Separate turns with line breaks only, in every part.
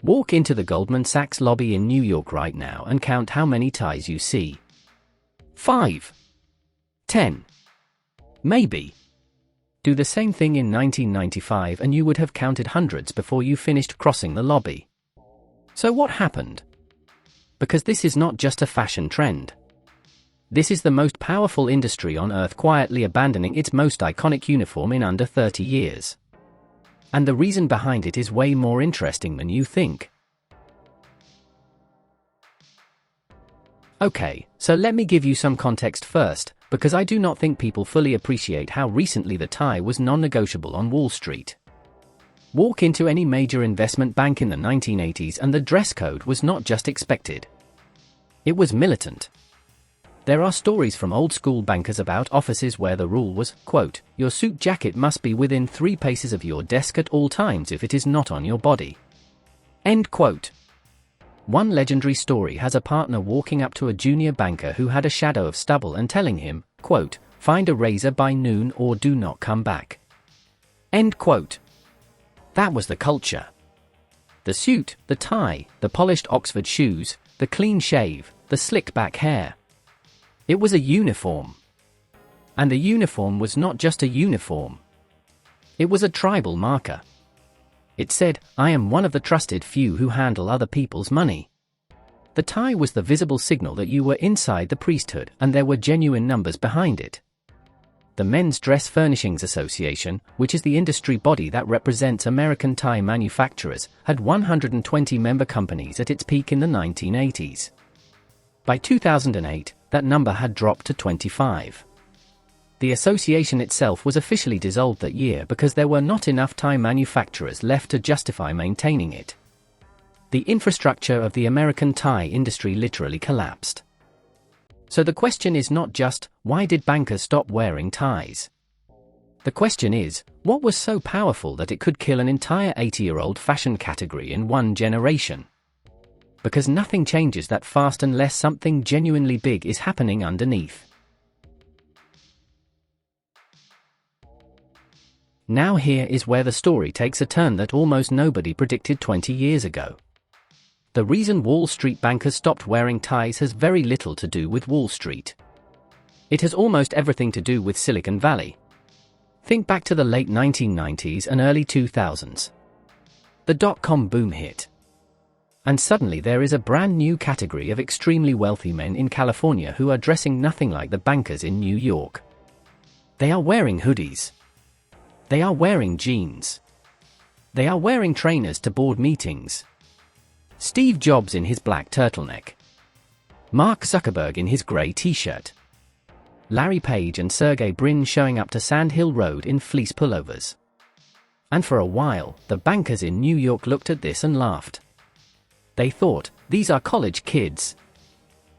Walk into the Goldman Sachs lobby in New York right now and count how many ties you see. 5. 10. Maybe. Do the same thing in 1995 and you would have counted hundreds before you finished crossing the lobby. So what happened? Because this is not just a fashion trend. This is the most powerful industry on earth quietly abandoning its most iconic uniform in under 30 years. And the reason behind it is way more interesting than you think. Okay, so let me give you some context first, because I do not think people fully appreciate how recently the tie was non-negotiable on Wall Street. Walk into any major investment bank in the 1980s and the dress code was not just expected. It was militant. There are stories from old-school bankers about offices where the rule was, quote, your suit jacket must be within 3 paces of your desk at all times if it is not on your body. End quote. One legendary story has a partner walking up to a junior banker who had a shadow of stubble and telling him, quote, find a razor by noon or do not come back. End quote. That was the culture. The suit, the tie, the polished Oxford shoes, the clean shave, the slicked back hair. It was a uniform. And the uniform was not just a uniform. It was a tribal marker. It said, I am one of the trusted few who handle other people's money. The tie was the visible signal that you were inside the priesthood and there were genuine numbers behind it. The Men's Dress Furnishings Association, which is the industry body that represents American tie manufacturers, had 120 member companies at its peak in the 1980s. By 2008, that number had dropped to 25. The association itself was officially dissolved that year because there were not enough tie manufacturers left to justify maintaining it. The infrastructure of the American tie industry literally collapsed. So the question is not just, why did bankers stop wearing ties? The question is, what was so powerful that it could kill an entire 80-year-old fashion category in one generation? Because nothing changes that fast unless something genuinely big is happening underneath. Now here is where the story takes a turn that almost nobody predicted 20 years ago. The reason Wall Street bankers stopped wearing ties has very little to do with Wall Street. It has almost everything to do with Silicon Valley. Think back to the late 1990s and early 2000s. The dot-com boom hit. And suddenly there is a brand new category of extremely wealthy men in California who are dressing nothing like the bankers in New York. They are wearing hoodies. They are wearing jeans. They are wearing trainers to board meetings. Steve Jobs in his black turtleneck. Mark Zuckerberg in his grey t-shirt. Larry Page and Sergey Brin showing up to Sand Hill Road in fleece pullovers. And for a while, the bankers in New York looked at this and laughed. They thought, these are college kids.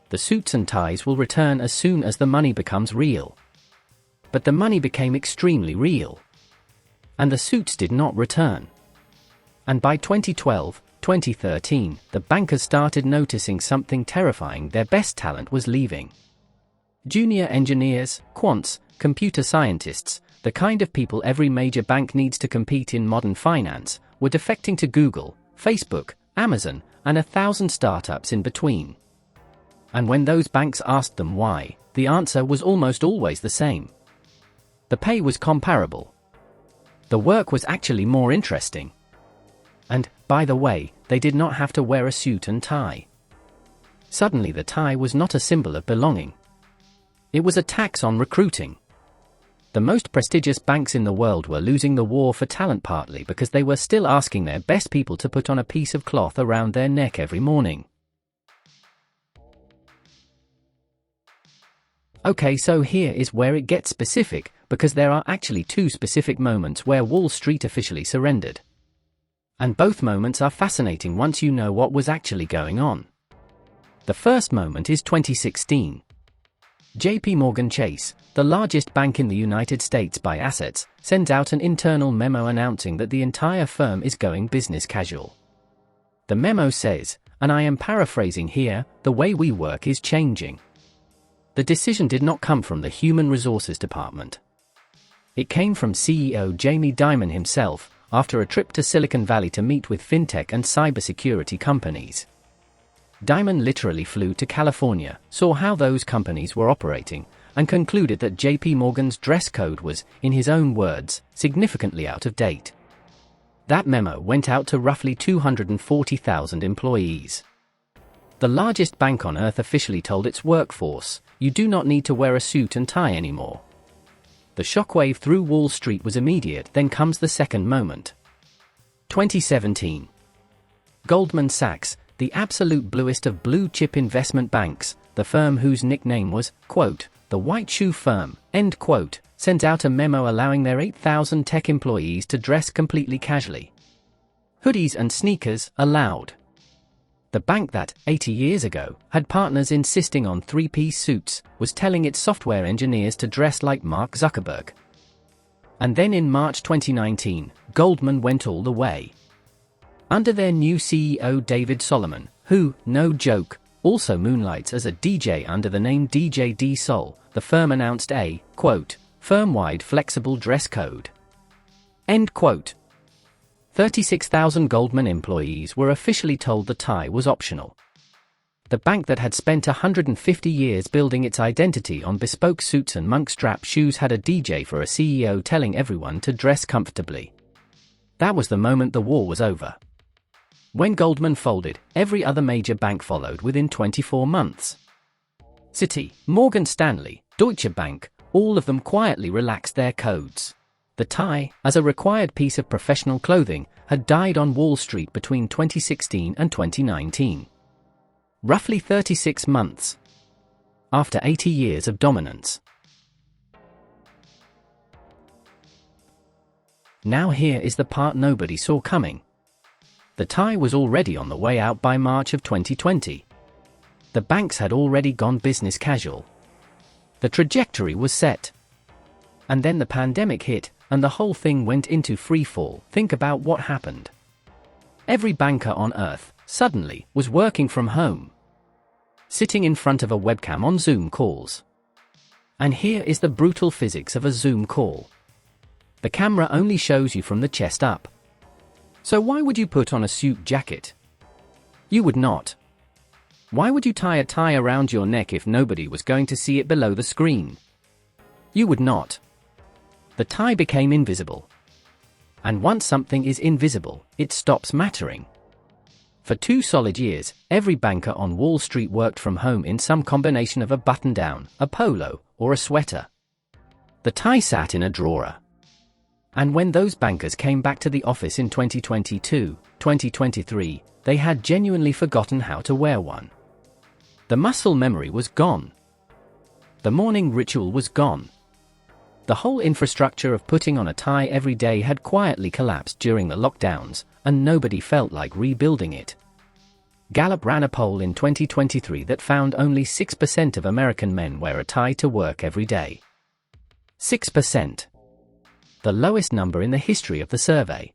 The suits and ties will return as soon as the money becomes real. But the money became extremely real. And the suits did not return. And by 2012, 2013, the bankers started noticing something terrifying: their best talent was leaving. Junior engineers, quants, computer scientists, the kind of people every major bank needs to compete in modern finance, were defecting to Google, Facebook, Amazon, and 1,000 startups in between. And when those banks asked them why, the answer was almost always the same. The pay was comparable. The work was actually more interesting. And, by the way, they did not have to wear a suit and tie. Suddenly the tie was not a symbol of belonging. It was a tax on recruiting. The most prestigious banks in the world were losing the war for talent partly because they were still asking their best people to put on a piece of cloth around their neck every morning. Okay, so here is where it gets specific, because there are actually 2 specific moments where Wall Street officially surrendered. And both moments are fascinating once you know what was actually going on. The first moment is 2016. JPMorgan Chase, the largest bank in the United States by assets, sends out an internal memo announcing that the entire firm is going business casual. The memo says, and I am paraphrasing here, the way we work is changing. The decision did not come from the Human Resources Department. It came from CEO Jamie Dimon himself, after a trip to Silicon Valley to meet with fintech and cybersecurity companies. Dimon literally flew to California, saw how those companies were operating, and concluded that JPMorgan's dress code was, in his own words, significantly out of date. That memo went out to roughly 240,000 employees. The largest bank on earth officially told its workforce, "You do not need to wear a suit and tie anymore." The shockwave through Wall Street was immediate, then comes the second moment. 2017. Goldman Sachs, the absolute bluest of blue-chip investment banks, the firm whose nickname was, quote, the white shoe firm, end quote, sent out a memo allowing their 8,000 tech employees to dress completely casually. Hoodies and sneakers allowed. The bank that, 80 years ago, had partners insisting on three-piece suits, was telling its software engineers to dress like Mark Zuckerberg. And then in March 2019, Goldman went all the way. Under their new CEO David Solomon, who, no joke, also moonlights as a DJ under the name DJ D Sol, the firm announced a, quote, firm-wide flexible dress code. End quote. 36,000 Goldman employees were officially told the tie was optional. The bank that had spent 150 years building its identity on bespoke suits and monkstrap shoes had a DJ for a CEO telling everyone to dress comfortably. That was the moment the war was over. When Goldman folded, every other major bank followed within 24 months. Citi, Morgan Stanley, Deutsche Bank, all of them quietly relaxed their codes. The tie, as a required piece of professional clothing, had died on Wall Street between 2016 and 2019. Roughly 36 months. After 80 years of dominance. Now here is the part nobody saw coming. The tie was already on the way out by March of 2020. The banks had already gone business casual. The trajectory was set. And then the pandemic hit, and the whole thing went into free fall. Think about what happened. Every banker on earth, suddenly, was working from home. Sitting in front of a webcam on Zoom calls. And here is the brutal physics of a Zoom call. The camera only shows you from the chest up. So why would you put on a suit jacket? You would not. Why would you tie a tie around your neck if nobody was going to see it below the screen? You would not. The tie became invisible. And once something is invisible, it stops mattering. For 2 solid years, every banker on Wall Street worked from home in some combination of a button-down, a polo, or a sweater. The tie sat in a drawer. And when those bankers came back to the office in 2022, 2023, they had genuinely forgotten how to wear one. The muscle memory was gone. The morning ritual was gone. The whole infrastructure of putting on a tie every day had quietly collapsed during the lockdowns, and nobody felt like rebuilding it. Gallup ran a poll in 2023 that found only 6% of American men wear a tie to work every day. 6%. The lowest number in the history of the survey.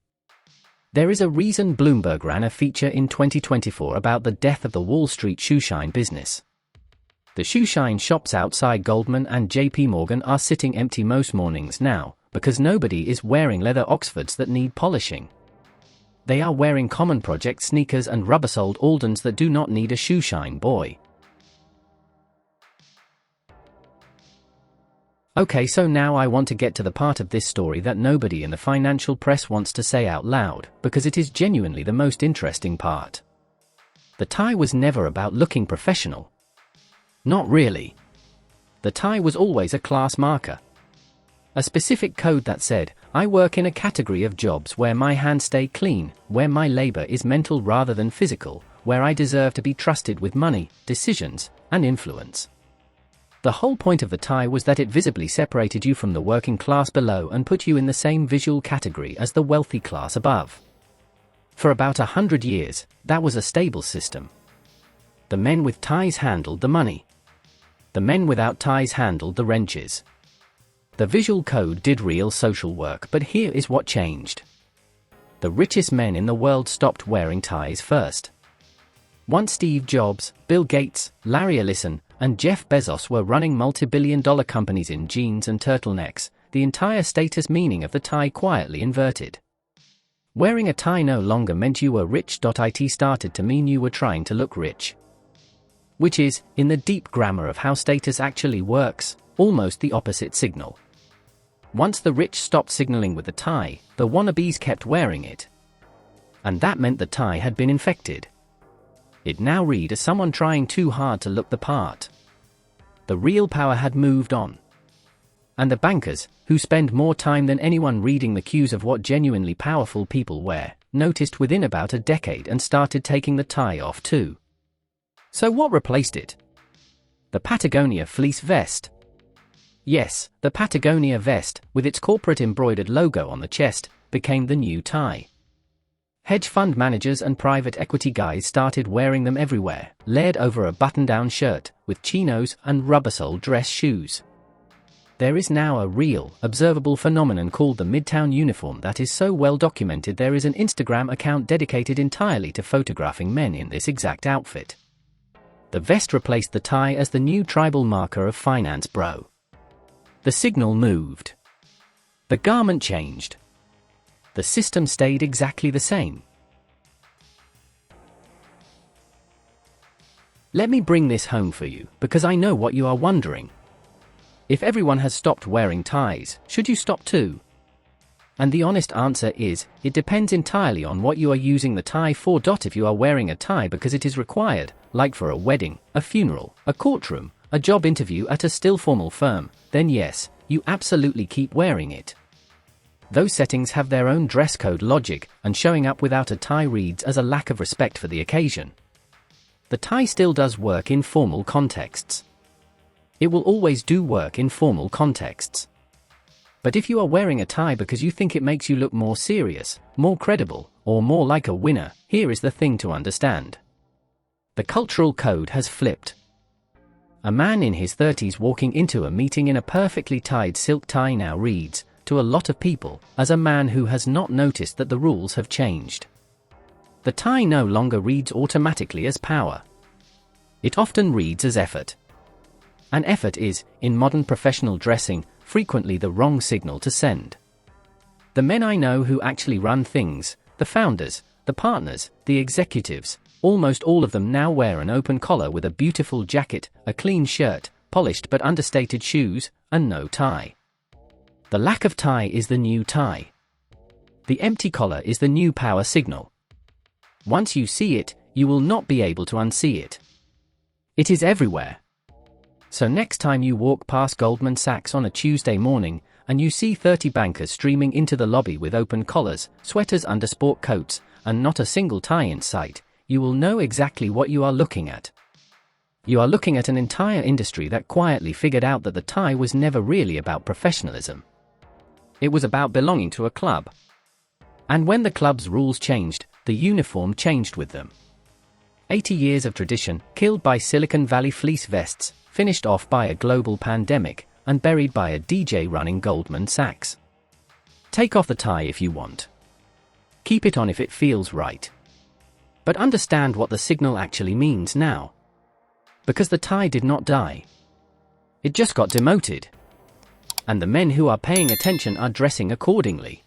There is a reason Bloomberg ran a feature in 2024 about the death of the Wall Street shoeshine business. The shoeshine shops outside Goldman and JPMorgan are sitting empty most mornings now, because nobody is wearing leather Oxfords that need polishing. They are wearing common project sneakers and rubber-soled Aldens that do not need a shoeshine boy. Okay, so now I want to get to the part of this story that nobody in the financial press wants to say out loud, because it is genuinely the most interesting part. The tie was never about looking professional. Not really. The tie was always a class marker. A specific code that said, I work in a category of jobs where my hands stay clean, where my labor is mental rather than physical, where I deserve to be trusted with money, decisions, and influence. The whole point of the tie was that it visibly separated you from the working class below and put you in the same visual category as the wealthy class above. For about 100 years, that was a stable system. The men with ties handled the money. The men without ties handled the wrenches. The visual code did real social work, but here is what changed. The richest men in the world stopped wearing ties first. Once Steve Jobs, Bill Gates, Larry Ellison, and Jeff Bezos were running multi-billion-dollar companies in jeans and turtlenecks, the entire status meaning of the tie quietly inverted. Wearing a tie no longer meant you were rich. It started to mean you were trying to look rich. Which is, in the deep grammar of how status actually works, almost the opposite signal. Once the rich stopped signaling with the tie, the wannabes kept wearing it. And that meant the tie had been infected. It now read as someone trying too hard to look the part. The real power had moved on. And the bankers, who spend more time than anyone reading the cues of what genuinely powerful people wear, noticed within about a decade and started taking the tie off too. So what replaced it? The Patagonia fleece vest. Yes, the Patagonia vest, with its corporate embroidered logo on the chest, became the new tie. Hedge fund managers and private equity guys started wearing them everywhere, layered over a button-down shirt, with chinos and rubber-soled dress shoes. There is now a real, observable phenomenon called the Midtown uniform that is so well documented there is an Instagram account dedicated entirely to photographing men in this exact outfit. The vest replaced the tie as the new tribal marker of finance bro. The signal moved. The garment changed. The system stayed exactly the same. Let me bring this home for you, because I know what you are wondering. If everyone has stopped wearing ties, should you stop too? And the honest answer is, it depends entirely on what you are using the tie for. If you are wearing a tie because it is required, like for a wedding, a funeral, a courtroom, a job interview at a still formal firm, then yes, you absolutely keep wearing it. Those settings have their own dress code logic, and showing up without a tie reads as a lack of respect for the occasion. The tie still does work in formal contexts. It will always do work in formal contexts. But if you are wearing a tie because you think it makes you look more serious, more credible, or more like a winner, here is the thing to understand. The cultural code has flipped. A man in his 30s walking into a meeting in a perfectly tied silk tie now reads, to a lot of people, as a man who has not noticed that the rules have changed. The tie no longer reads automatically as power. It often reads as effort. An effort is, in modern professional dressing, frequently the wrong signal to send. The men I know who actually run things, the founders, the partners, the executives, almost all of them now wear an open collar with a beautiful jacket, a clean shirt, polished but understated shoes, and no tie. The lack of tie is the new tie. The empty collar is the new power signal. Once you see it, you will not be able to unsee it. It is everywhere. So next time you walk past Goldman Sachs on a Tuesday morning, and you see 30 bankers streaming into the lobby with open collars, sweaters under sport coats, and not a single tie in sight, you will know exactly what you are looking at. You are looking at an entire industry that quietly figured out that the tie was never really about professionalism. It was about belonging to a club. And when the club's rules changed, the uniform changed with them. 80 years of tradition, killed by Silicon Valley fleece vests, finished off by a global pandemic, and buried by a DJ running Goldman Sachs. Take off the tie if you want. Keep it on if it feels right. But understand what the signal actually means now. Because the tie did not die. It just got demoted. And the men who are paying attention are dressing accordingly.